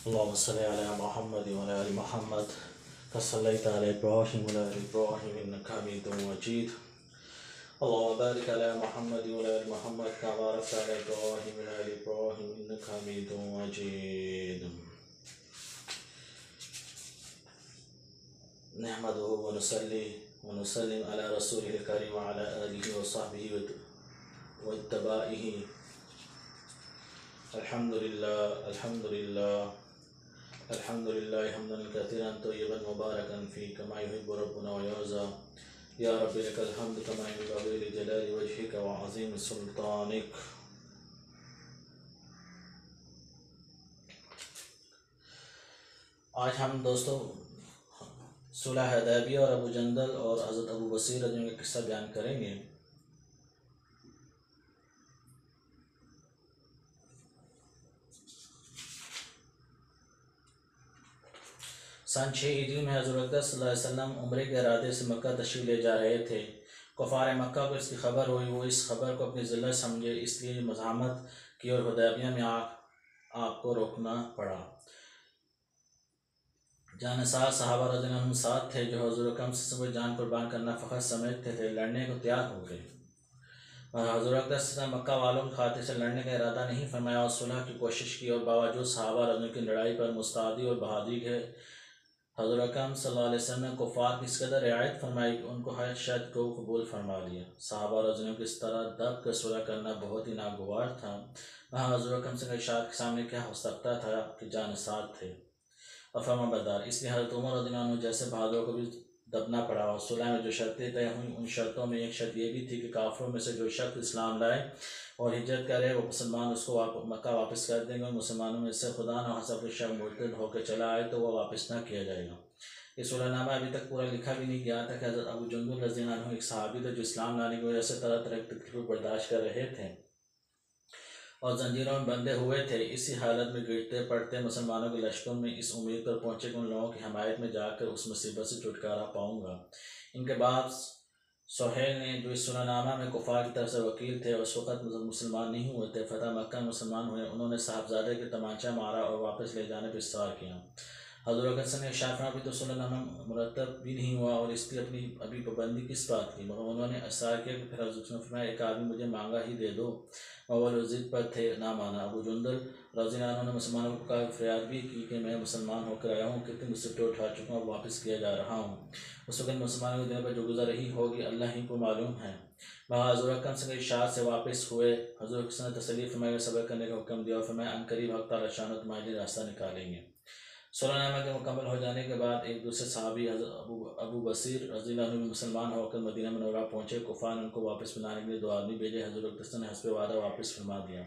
اللهم صل على محمد وعلى آل محمد كما صليت على إبراهيم وعلى آل إبراهيم إنك حميد مجيد. اللهم بارك على محمد وعلى آل محمد كما باركت على إبراهيم وعلى آل إبراهيم إنك حميد مجيد. نحمده ونصلي ونسلم على رسوله الكريم وعلى آله وصحبه واتباعه. الحمد لله الحمد لله الحمد لله حمدا كثيرا طيبا مباركا فيه كما يحب ربنا ويرضى. يا رب لك الحمد كما ينبغي لجلال وجهك وعظيم سلطانك. آج ہم دوستوں صلح حدیبیہ اور ابو جندل اور حضرت ابو بصیر رضی اللہ عنہ کا قصہ بیان کریں گے. سن 6 ہجری میں حضور اقدس صلی اللہ علیہ وسلم عمرے کے ارادے سے مکہ تشریف لے جا رہے تھے. کفار مکہ کو اس کی خبر ہوئی. وہ اس خبر کو اپنی ذلت سمجھے، اس لیے مزاحمت کی اور حدیبیہ میں آپ کو روکنا پڑا. جانصار صحابہ رضی اللہ عنہم ساتھ تھے جو حضور اکرم صلی اللہ علیہ وسلم جان قربان کرنا فخر سمجھتے تھے. لڑنے کو تیار ہو گئے اور حضور اقدس صلی اللہ علیہ وسلم مکہ والوں کی خاطر سے لڑنے کا ارادہ نہیں فرمایا اور صلح کی کوشش کی، اور باوجود صحابہ رضی اللہ عنہم کی لڑائی پر مستعدی اور بہادری کے حضور اکرم صلی اللہ علیہ وسلم نے کفار کی اس قدر رعایت فرمائی کہ ان کو ہر شرط کو قبول فرما لیا. صحابہ رضی اللہ عنہم کی اس طرح دب کر صلح کرنا بہت ہی ناگوار تھا. وہاں حضور اکرم صلی اللہ علیہ وسلم کے ارشاد کے سامنے کیا ہو سکتا تھا کہ جانثار تھے اور فرما بردار. اس لیے حضرت عمر رضی اللہ عنہ جیسے بہادروں کو بھی دبنا پڑا. اور صلح میں جو شرطیں طے ہوئیں ان شرطوں میں ایک شرط یہ بھی تھی کہ کافروں میں سے جو شخص اسلام لائے اور ہجرت کرے وہ مسلمان اس کو مکہ واپس کر دیں گے، اور مسلمانوں میں سے خدا نہ حسب شخص مرتد ہو کے چلا آئے تو وہ واپس نہ کیا جائے گا. یہ صلح نامہ ابھی تک پورا لکھا بھی نہیں گیا تھا کہ حضرت ابو جندل رضی اللہ عنہ ایک صحابی تھے جو اسلام لانے کی وجہ سے طرح طرح کی تکلیف برداشت کر رہے تھے اور زنجیروں میں بندھے ہوئے تھے. اسی حالت میں گرتے پڑتے مسلمانوں کے لشکروں میں اس امید پر پہنچے کہ ان لوگوں کی حمایت میں جا کر اس مصیبت سے چھٹکارا پاؤں گا. ان کے بعد سہیل نے جو اس صلح نامہ میں کفار کی طرف سے وکیل تھے اور اس وقت مسلمان نہیں ہوئے تھے، فتح مکہ میں مسلمان ہوئے. انہوں نے صاحبزادے کے تمانچہ مارا اور واپس لے جانے پر اصرار کیا. حضور اکرم صلی اللہ علیہ وسلم نے ارشاد فرمایا تو صلح نامہ مرتب بھی نہیں ہوا اور اس کی ابھی پابندی کس بات کی، مگر انہوں نے اصرار کیا کہ پھر حضور نے فرمایا ایک آدمی مجھے مانگا ہی دے دو، اور وہ ضد پر تھے نہ مانا. ابو جندل رضی اللہ عنہ نے مسلمانوں کو پکار فریاد بھی کی کہ میں مسلمان ہو کر آیا ہوں، کتنی مصیبتیں اٹھا چکا ہوں اور واپس کیا جا رہا ہوں. اس وقت مسلمانوں کے دل پر جو گزر رہی ہوگی اللہ ہی کو معلوم ہے. وہاں حضور اکرم صلی اللہ علیہ وسلم ارشاد سے واپس ہوئے. حضور اکرم صلی اللہ علیہ وسلم نے تسلی فرمائی، صبر کرنے کا حکم دیا اور فرمایا ان قریب حق تعالی شان تمہارے لیے راستہ نکالیں گے. صلح نامہ کے مکمل ہو جانے کے بعد ایک دوسرے صحابی حضرت ابو بصیر رضی اللہ عنہ مسلمان ہو کر مدینہ منورہ پہنچے. کفار نے ان کو واپس بنانے کے لیے 2 آدمی بھیجے. حضور اقدس نے حسب وعدہ واپس فرما دیا.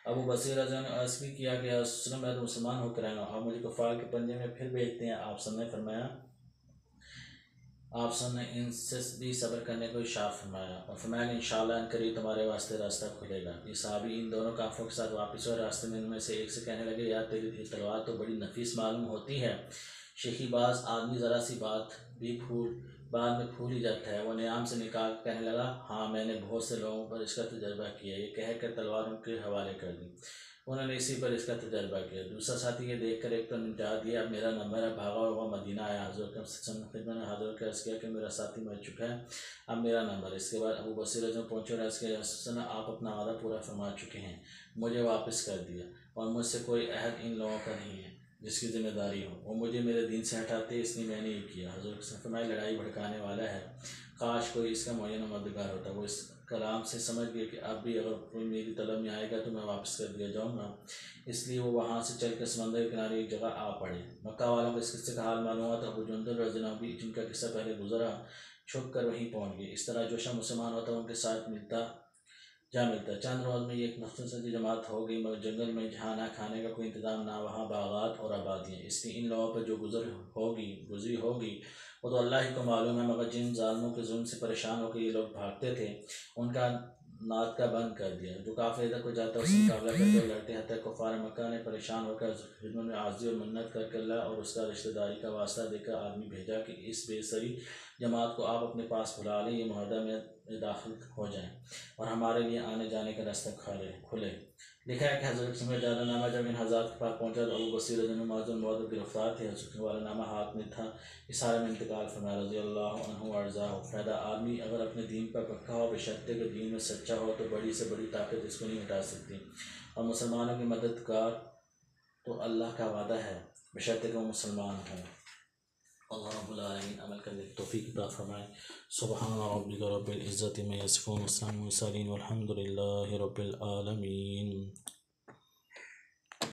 ابو بصیر رضی اللہ عنہ عرض بھی کیا کہ یا رسول اللہ میں تو مسلمان ہو کر آیا ہوں، آپ مجھے کفار کے پنجے میں پھر بھیجتے ہیں. آپ سب نے فرمایا آپ سب نے ان سے بھی صبر کرنے کو ارشاد فرمایا اور فرمایا کہ انشاءاللہ ان قریب تمہارے واسطے راستہ کھلے گا. یہ صحابی ان دونوں کافروں کے ساتھ واپس ہوئے. راستے میں ان میں سے ایک سے کہنے لگے یار تیری تلوار تو بڑی نفیس معلوم ہوتی ہے. شیخی باز آدمی ذرا سی بات بھی بعد میں بھول ہی جاتا ہے. وہ نیام سے نکال کہنے لگا ہاں میں نے بہت سے لوگوں پر اس کا تجربہ کیا. یہ کہہ کر تلوار ان کے حوالے کر دی. انہوں نے اسی پر اس کا تجربہ کیا. دوسرا ساتھی یہ دیکھ کر ایک تو نمٹا دیا اب میرا نمبر ہے، بھاگا اور وہ مدینہ آیا. حضرت خدمت نے حضور کے عرض کیا کہ میرا ساتھی مر چکا ہے، اب میرا نمبر. اس کے بعد ابو بصیر رضی اللہ عنہ پہنچے اور عرض کیا آپ اپنا وعدہ پورا فرما چکے ہیں، مجھے واپس کر دیا اور مجھ سے کوئی عہد ان لوگوں کا نہیں ہے جس کی ذمہ داری ہو. وہ مجھے میرے دین سے ہٹاتے اس لیے میں نے یہ کیا. حضرت نے فرمایا لڑائی بھڑکانے والا ہے، کاش کوئی اس کا معینہ مددگار ہوتا. وہ اس کلام سے سمجھ گئے کہ اب بھی اگر کوئی میری طلب میں آئے گا تو میں واپس کر دیا جاؤں گا. اس لیے وہ وہاں سے چل کر سمندر کے کنارے ایک جگہ آ پڑے. مکہ والوں کو اس قصے کا حال معلوم ہوا تو ابو جندل رضی اللہ عنہ بھی جن کا قصہ پہلے گزرا چھپ کر وہیں پہنچ گئے. اس طرح جو شخص مسلمان ہوتا ان کے ساتھ ملتا. چند روز میں یہ ایک مختصر جماعت ہو گئی، مگر جنگل میں جہاں نہ کھانے کا کوئی انتظام نہ وہاں باغات اور آبادیاں. اس لیے ان لوگوں پر جو گزری ہوگی وہ تو اللہ ہی کو معلوم ہے. مگر جن ظالموں کے ظلم سے پریشان ہو کے یہ لوگ بھاگتے تھے ان کا ناطقہ بند کر دیا. جو کافر ادھر کو جاتا اس سے مقابلہ کرتے اور لڑتے حتیٰ کفار مکہ نے پریشان ہو کر خدمت میں عاجزی اور منت کر کے اللہ اور اس کا رشتہ داری کا واسطہ دے کر آدمی بھیجا کہ اس بے سری جماعت کو آپ اپنے پاس بلا لیں، یہ معاہدہ میں داخل ہو جائیں اور ہمارے لیے آنے جانے کا راستہ کھلے. لکھا ہے کہ حضرت قسم کا نامہ جب ان حضرات کے پاس پہنچا تو ابو بصیر رضی اللہ عنہ موت گرفتار تھے، حضرت والا نامہ ہاتھ میں تھا، اس حال میں انتقال فرمایا رضی اللہ عنہ وارضاہ۔ فائدہ: آدمی اگر اپنے دین پر پکا ہو، بشرطے کہ دین میں سچا ہو، تو بڑی سے بڑی طاقت اس کو نہیں ہٹا سکتی، اور مسلمانوں کی مددگار تو اللہ کا وعدہ ہے، بشرطے کہ وہ مسلمان ہوں۔ اللہ رب العالمین عمل کرنے کی توفیق عطا فرمائے۔ سبحان ربک رب العزت عما یصفون، والسلام علی المرسلین، والحمد للہ رب العالمین۔